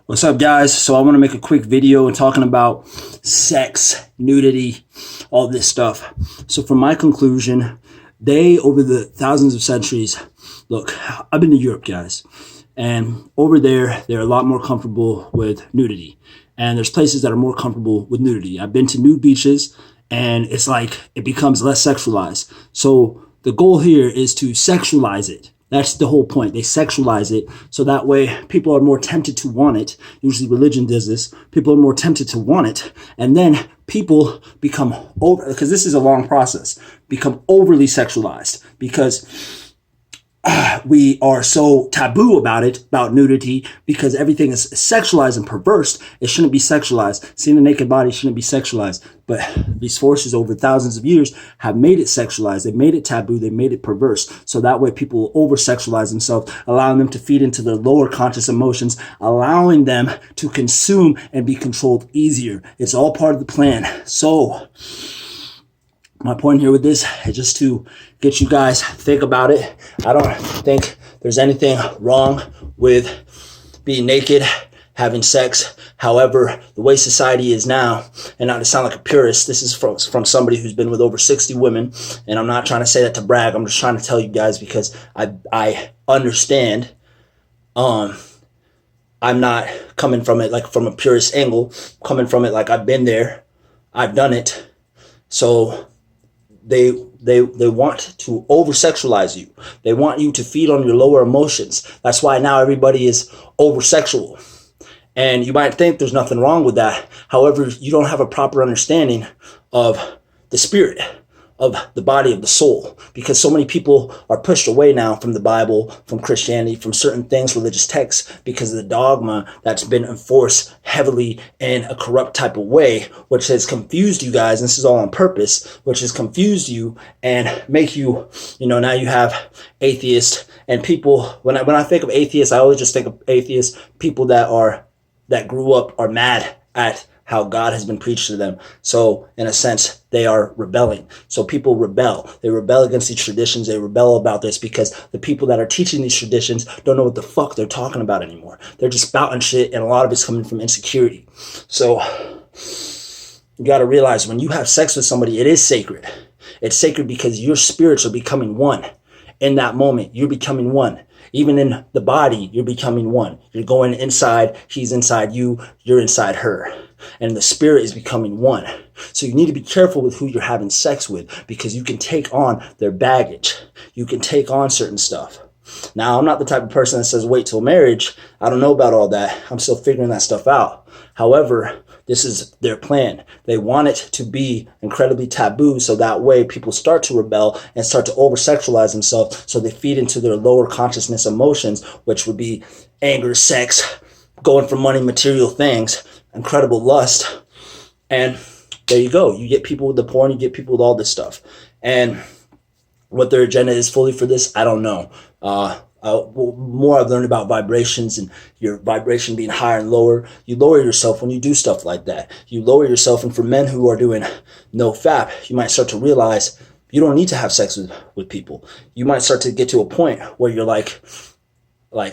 What's up, guys? So I want to make a quick video and talking about sex, nudity, all this stuff. So from my conclusion, they, over the thousands of centuries, look, I've been to Europe, guys, and over there, they're a lot more comfortable with nudity. And there's places that are more comfortable with nudity. I've been to nude beaches, and it's like it becomes less sexualized. So the goal here is to sexualize it. That's the whole point. They sexualize it so that way people are more tempted to want it. Usually religion does this. People are more tempted to want it. And then people become over, because this is a long process, become overly sexualized because we are so taboo about it, about nudity, because everything is sexualized and perversed. It shouldn't be sexualized. Seeing a naked body shouldn't be sexualized. But these forces over thousands of years have made it sexualized. They made it taboo. They made it perverse. So that way people will over-sexualize themselves, allowing them to feed into their lower conscious emotions, allowing them to consume and be controlled easier. It's all part of the plan. So my point here with this is just to get you guys think about it. I don't think there's anything wrong with being naked, having sex. However, the way society is now, and not to sound like a purist, this is from somebody who's been with over 60 women, and I'm not trying to say that to brag. I'm just trying to tell you guys because I understand. I'm not coming from it like from a purist angle, coming from it like I've been there, I've done it. So they want to over-sexualize you. They want you to feed on your lower emotions. That's why now everybody is over-sexual. And you might think there's nothing wrong with that. However, you don't have a proper understanding of the spirit, of the body, of the soul, because so many people are pushed away now from the Bible, from Christianity, from certain things, religious texts, because of the dogma that's been enforced heavily in a corrupt type of way, which has confused you guys. And this is all on purpose, which has confused you and make you, now you have atheists and people. When I think of atheists, I always just think of atheists, people that grew up are mad at how God has been preached to them. So in a sense, they are rebelling. So people rebel. They rebel against these traditions. They rebel about this because the people that are teaching these traditions don't know what the fuck they're talking about anymore. They're just spouting shit, and a lot of it's coming from insecurity. So you got to realize when you have sex with somebody, it is sacred. It's sacred because your spirits are becoming one. In that moment, you're becoming one. Even in the body, you're becoming one. You're going inside, he's inside you, you're inside her. And the spirit is becoming one. So you need to be careful with who you're having sex with, because you can take on their baggage. You can take on certain stuff. Now, I'm not the type of person that says wait till marriage. I don't know about all that. I'm still figuring that stuff out. However, this is their plan. They want it to be incredibly taboo, so that way people start to rebel and start to over-sexualize themselves, so they feed into their lower consciousness emotions, which would be anger, sex, going for money, material things, incredible lust. And there you go. You get people with the porn, you get people with all this stuff. And what their agenda is fully for this, I don't know. More I've learned about vibrations and your vibration being higher and lower. You lower yourself when you do stuff like that. You lower yourself, and for men who are doing no fap, you might start to realize you don't need to have sex with people. You might start to get to a point where you're like,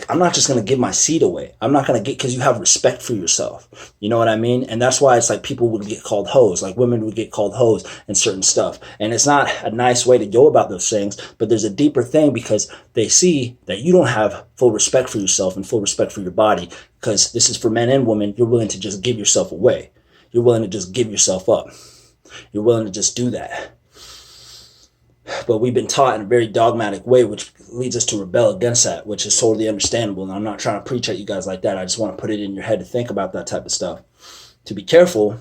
I'm not just going to give my seed away. I'm not going to because you have respect for yourself. You know what I mean? And that's why it's like people would get called hoes, like women would get called hoes and certain stuff. And it's not a nice way to go about those things, but there's a deeper thing, because they see that you don't have full respect for yourself and full respect for your body, because this is for men and women. You're willing to just give yourself away. You're willing to just give yourself up. You're willing to just do that. But we've been taught in a very dogmatic way, which leads us to rebel against that, which is totally understandable. And I'm not trying to preach at you guys like that. I just want to put it in your head to think about that type of stuff, to be careful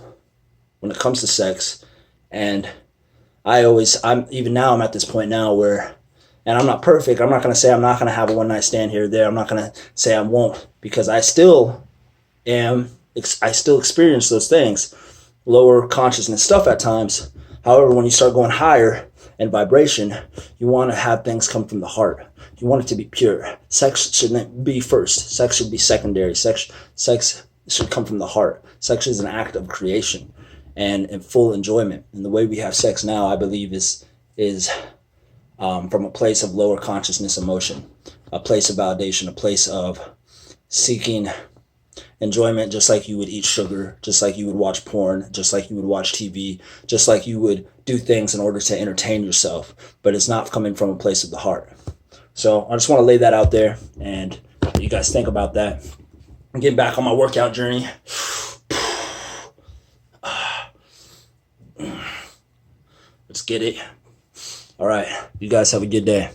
when it comes to sex. And even now, I'm at this point now where, and I'm not perfect. I'm not going to say I'm not going to have a one night stand here or there. I'm not going to say I won't, because I still experience those things, lower consciousness stuff at times. However, when you start going higher and vibration, you want to have things come from the heart. You want it to be pure. Sex shouldn't be first. Sex should be secondary. Sex should come from the heart. Sex is an act of creation and in full enjoyment. And the way we have sex now, I believe, is from a place of lower consciousness emotion, a place of validation, a place of seeking enjoyment, just like you would eat sugar, just like you would watch porn, just like you would watch TV, just like you would do things in order to entertain yourself. But it's not coming from a place of the heart. So I just want to lay that out there, and you guys think about that. I'm getting back on my workout journey. Let's get it. All right. You guys have a good day.